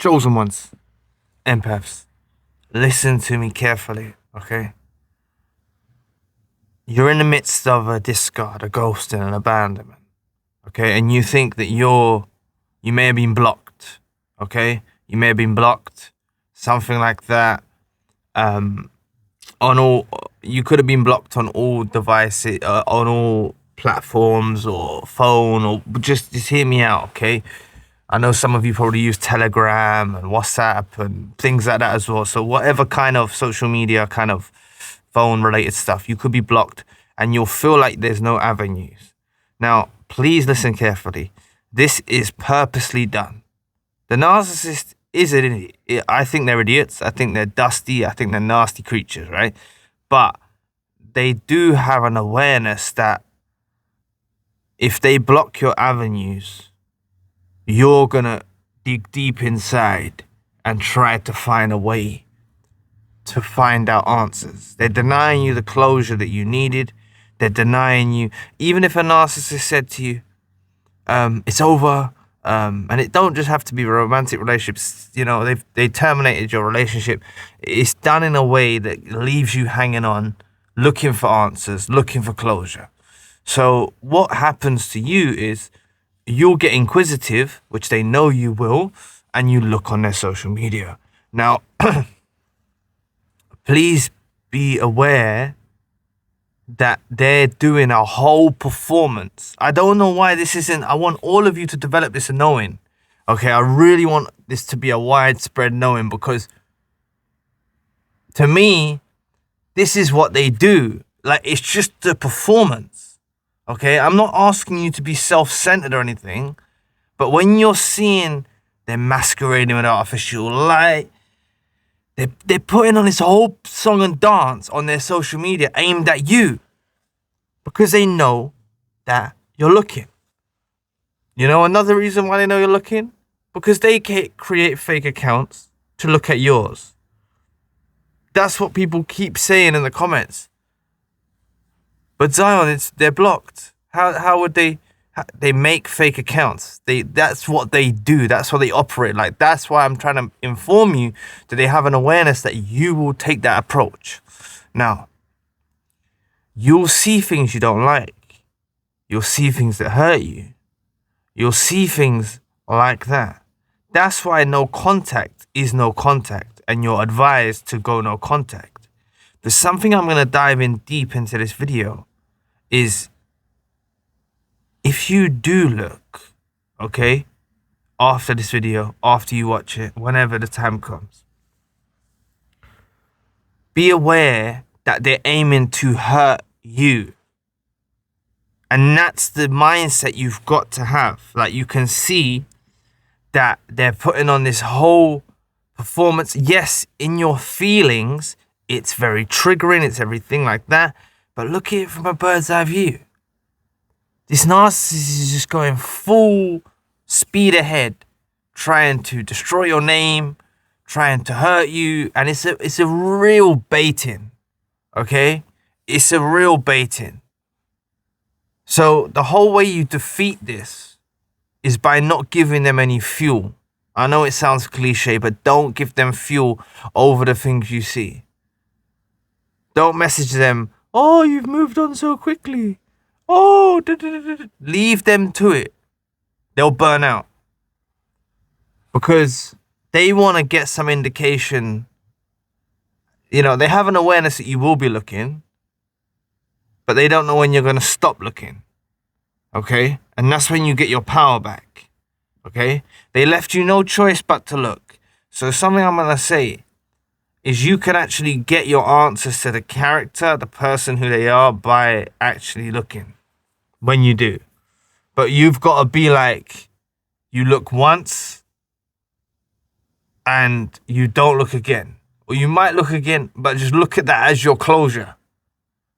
chosen ones, empaths, listen to me carefully, okay? You're in the midst of a discard, a ghosting, an abandonment, okay? And you think that you may have been blocked, okay? You may have been blocked, something like that. You could have been blocked on all devices, on all platforms or phone, or just hear me out, okay? I know some of you probably use Telegram and WhatsApp and things like that as well. So whatever kind of social media, kind of phone related stuff, you could be blocked and you'll feel like there's no avenues. Now, please listen carefully. This is purposely done. The narcissist is an idiot. I think they're idiots. I think they're dusty. I think they're nasty creatures, right? But they do have an awareness that if they block your avenues, you're gonna dig deep inside and try to find a way to find out answers. They're denying you the closure that you needed. They're denying you, even if a narcissist said to you, it's over, and it don't just have to be romantic relationships. You know, they terminated your relationship. It's done in a way that leaves you hanging on, looking for answers, looking for closure. So what happens to you is you'll get inquisitive, which they know you will, and you look on their social media. Now, please be aware that they're doing a whole performance. I don't know why this isn't. I want all of you to develop this knowing. Okay, I really want this to be a widespread knowing, because to me, this is what they do. Like, it's just a performance. Okay, I'm not asking you to be self-centered or anything, but when you're seeing them masquerading with artificial light, they're putting on this whole song and dance on their social media aimed at you because they know that you're looking. You know another reason why they know you're looking? Because they create fake accounts to look at yours. That's what people keep saying in the comments. But Zion, they're blocked. How would they make fake accounts? That's what they do. That's what they operate like. That's why I'm trying to inform you that they have an awareness that you will take that approach. Now, you'll see things you don't like. You'll see things that hurt you. You'll see things like that. That's why no contact is no contact, and you're advised to go no contact. But something I'm going to dive in deep into this video is, if you do look, okay, after this video, after you watch it, whenever the time comes, be aware that they're aiming to hurt you. And that's the mindset you've got to have. Like, you can see that they're putting on this whole performance. Yes, in your feelings, it's very triggering, it's everything like that. But look at it from a bird's eye view. This narcissist is just going full speed ahead, trying to destroy your name, trying to hurt you, and it's a real baiting, okay? It's a real baiting. So the whole way you defeat this is by not giving them any fuel. I know it sounds cliche, but don't give them fuel over the things you see. Don't message them, oh, you've moved on so quickly. Oh, leave them to it. They'll burn out. Because they want to get some indication. You know, they have an awareness that you will be looking, but they don't know when you're going to stop looking. Okay? And that's when you get your power back. Okay? They left you no choice but to look. So something I'm going to say is you can actually get your answers to the character, the person who they are, by actually looking. When you do. But you've got to be like, you look once and you don't look again. Or you might look again, but just look at that as your closure.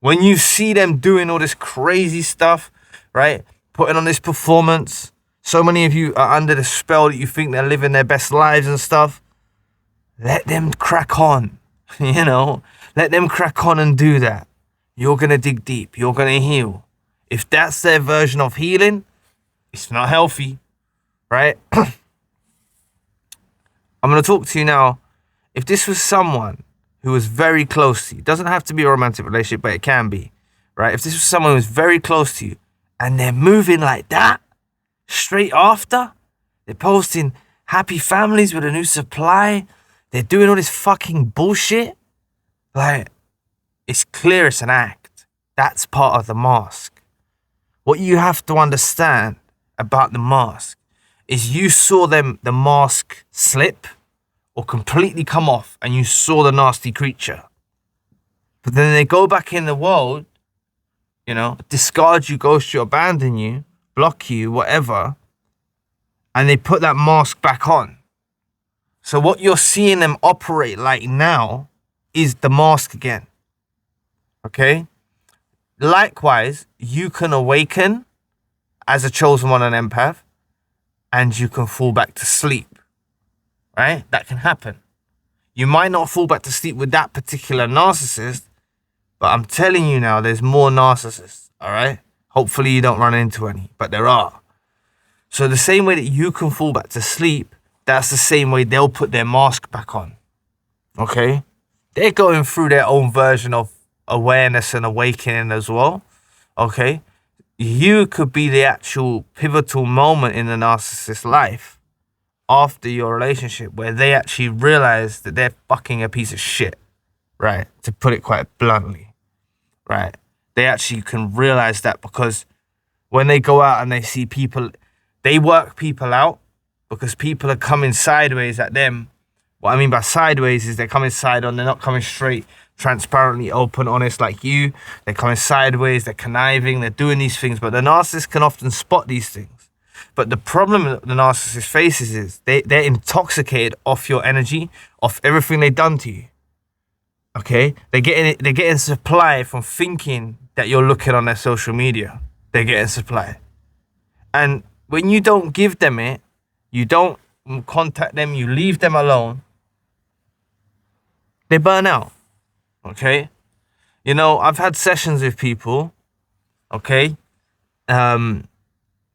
When you see them doing all this crazy stuff, right? Putting on this performance. So many of you are under the spell that you think they're living their best lives and stuff. Let them crack on, you know? Let them crack on and do that. You're going to dig deep. You're going to heal. If that's their version of healing, it's not healthy, right? I'm going to talk to you now. If this was someone who was very close to you, doesn't have to be a romantic relationship, but it can be, right? If this was someone who was very close to you and they're moving like that straight after, they're posting happy families with a new supply, they're doing all this fucking bullshit, like, it's clear it's an act. That's part of the mask. What you have to understand about the mask is you saw the mask slip or completely come off and you saw the nasty creature. But then they go back in the world, you know, discard you, ghost you, abandon you, block you, whatever, and they put that mask back on. So what you're seeing them operate like now is the mask again. Okay? Likewise, you can awaken as a chosen one, an empath, and you can fall back to sleep. Right? That can happen. You might not fall back to sleep with that particular narcissist, but I'm telling you now, there's more narcissists. All right? Hopefully you don't run into any, but there are. So the same way that you can fall back to sleep, that's the same way they'll put their mask back on. Okay? They're going through their own version of awareness and awakening as well. Okay? You could be the actual pivotal moment in the narcissist's life after your relationship where they actually realize that they're fucking a piece of shit. Right? To put it quite bluntly. Right? They actually can realize that because when they go out and they see people, they work people out because people are coming sideways at them. What I mean by sideways is they're coming side on, they're not coming straight, transparently, open, honest like you. They're coming sideways, they're conniving, they're doing these things, but the narcissist can often spot these things. But the problem that the narcissist faces is they're intoxicated off your energy, off everything they've done to you. Okay? They're getting supply from thinking that you're looking on their social media. They're getting supply. And when you don't give them it, you don't contact them, you leave them alone, they burn out. Okay? You know, I've had sessions with people, okay?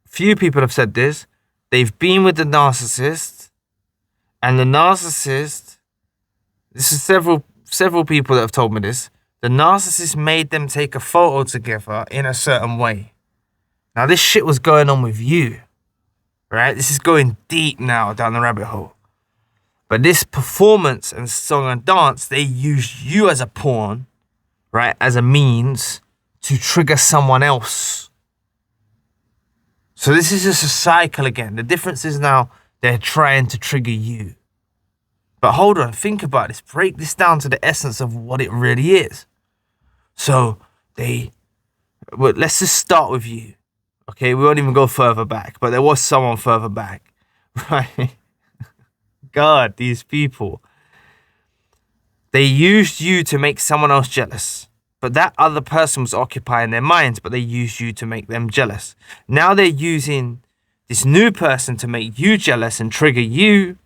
Few people have said this. They've been with the narcissist, and the narcissist, this is several people that have told me this, the narcissist made them take a photo together in a certain way. Now, this shit was going on with you, right? This is going deep now down the rabbit hole. But this performance and song and dance, they used you as a pawn, right? As a means to trigger someone else. So this is just a cycle again. The difference is now they're trying to trigger you. But hold on, think about this. Break this down to the essence of what it really is. So let's just start with you. Okay, we won't even go further back, but there was someone further back, right? God, these people. They used you to make someone else jealous, but that other person was occupying their minds, but they used you to make them jealous. Now they're using this new person to make you jealous and trigger you.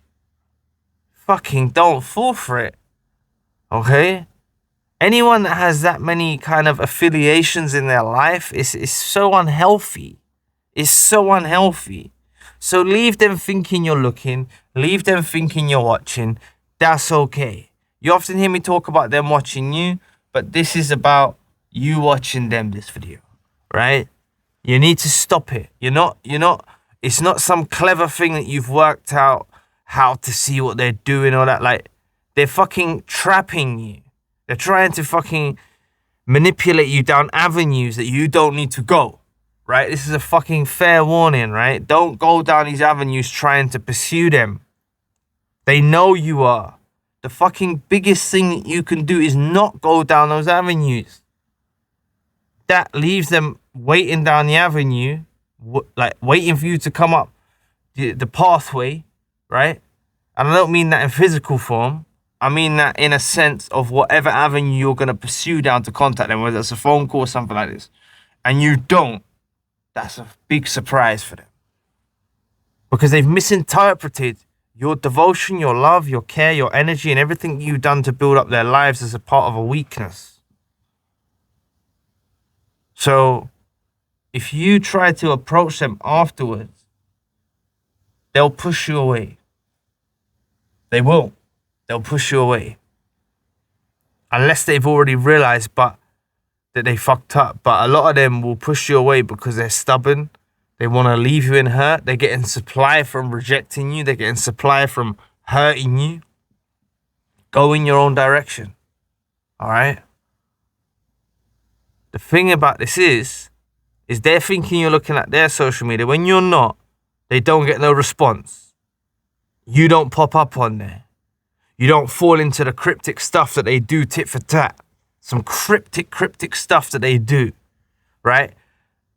Fucking don't fall for it, okay? Anyone that has that many kind of affiliations in their life is so unhealthy. It's so unhealthy. So leave them thinking you're looking. Leave them thinking you're watching. That's okay. You often hear me talk about them watching you, but this is about you watching them, this video, right? You need to stop it. It's not some clever thing that you've worked out how to see what they're doing or that. Like, they're fucking trapping you. They're trying to fucking manipulate you down avenues that you don't need to go, right? This is a fucking fair warning, right? Don't go down these avenues trying to pursue them. They know you are. The fucking biggest thing that you can do is not go down those avenues. That leaves them waiting down the avenue, like waiting for you to come up the pathway, right? And I don't mean that in physical form. I mean that in a sense of whatever avenue you're going to pursue down to contact them, whether it's a phone call or something like this, and you don't, that's a big surprise for them. Because they've misinterpreted your devotion, your love, your care, your energy, and everything you've done to build up their lives as a part of a weakness. So if you try to approach them afterwards, they'll push you away. They will. They'll push you away. Unless they've already realized that they fucked up. But a lot of them will push you away because they're stubborn. They want to leave you in hurt. They're getting supply from rejecting you. They're getting supply from hurting you. Go in your own direction. All right? The thing about this is they're thinking you're looking at their social media. When you're not, they don't get no response. You don't pop up on there. You don't fall into the cryptic stuff that they do tit for tat. Some cryptic stuff that they do, right?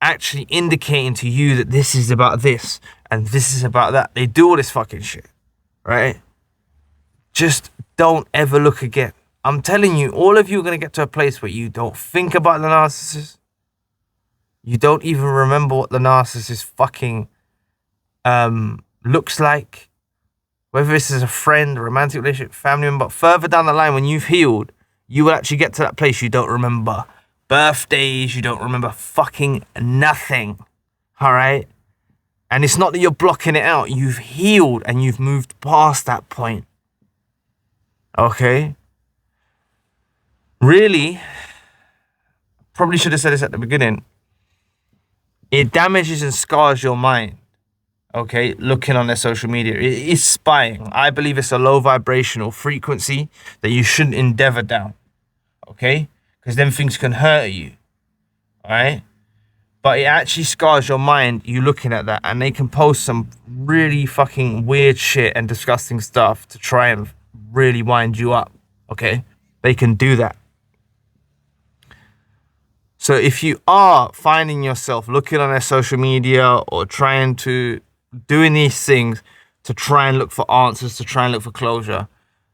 Actually indicating to you that this is about this and this is about that. They do all this fucking shit, right? Just don't ever look again. I'm telling you, all of you are going to get to a place where you don't think about the narcissist. You don't even remember what the narcissist fucking looks like. Whether this is a friend, a romantic relationship, family member. Further down the line, when you've healed, you will actually get to that place you don't remember birthdays, you don't remember fucking nothing. All right? And it's not that you're blocking it out. You've healed and you've moved past that point. Okay? Really, probably should have said this at the beginning. It damages and scars your mind. Okay, looking on their social media. It is spying. I believe it's a low vibrational frequency that you shouldn't endeavor down. Okay? Because then things can hurt you. Alright? But it actually scars your mind, you looking at that. And they can post some really fucking weird shit and disgusting stuff to try and really wind you up. Okay? They can do that. So if you are finding yourself looking on their social media or trying to doing these things to try and look for answers, to try and look for closure,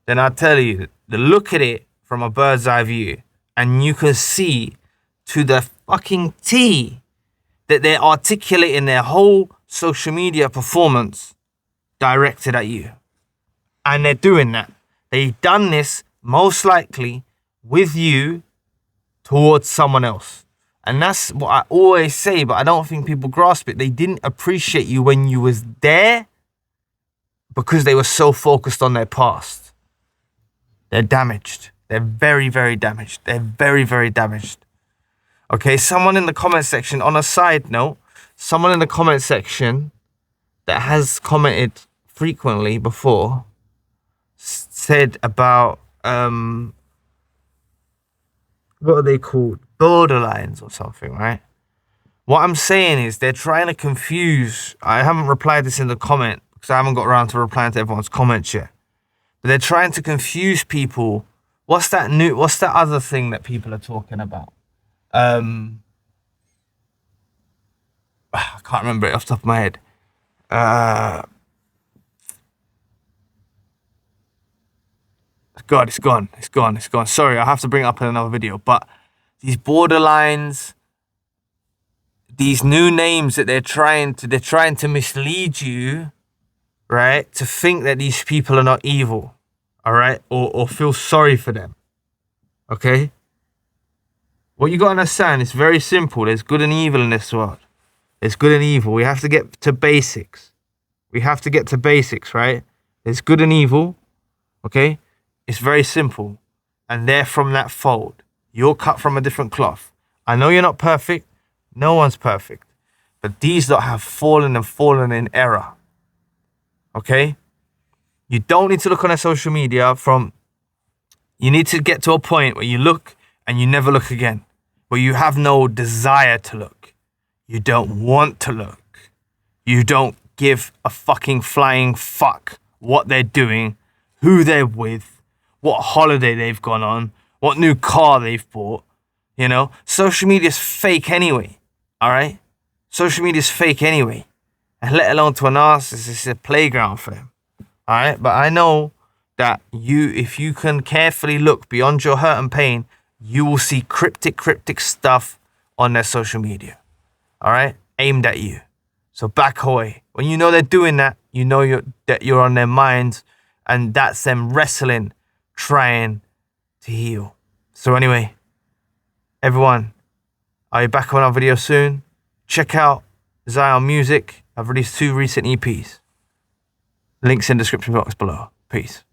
then I tell you, the look at it from a bird's eye view and you can see to the fucking T that they're articulating their whole social media performance directed at you. And they're doing that. They've done this most likely with you towards someone else. And that's what I always say, but I don't think people grasp it. They didn't appreciate you when you was there because they were so focused on their past. They're damaged. They're very, very damaged. They're very, very damaged. Okay, someone in the comment section, on a side note, someone in the comment section that has commented frequently before said about, what are they called? Borderlines or something, right? What I'm saying is they're trying to confuse. I haven't replied this in the comment because I haven't got around to replying to everyone's comments yet. But they're trying to confuse people. What's that other thing that people are talking about? I can't remember it off the top of my head. God, it's gone. Sorry, I have to bring it up in another video. But these borderlines, these new names that they're trying to mislead you, right? To think that these people are not evil, all right? Or feel sorry for them, okay? What you got to understand is very simple. There's good and evil in this world. There's good and evil. We have to get to basics. Right? There's good and evil, okay? It's very simple. And they're from that fold. You're cut from a different cloth. I know you're not perfect. No one's perfect. But these lot have fallen in error. Okay? You don't need to look on their social media you need to get to a point where you look and you never look again. Where you have no desire to look. You don't want to look. You don't give a fucking flying fuck what they're doing, who they're with, what holiday they've gone on, what new car they've bought. You know, social media's fake anyway. All right? Social media's fake anyway. And let alone to a narcissist, it's a playground for them. All right? But I know that if you can carefully look beyond your hurt and pain, you will see cryptic stuff on their social media. All right? Aimed at you. So back away. When you know they're doing that, you know that you're on their minds, and that's them wrestling, trying to heal. So anyway, everyone, I'll be back on our video soon. Check out Zion Music. I've released 2 recent EPs. Links in the description box below. Peace.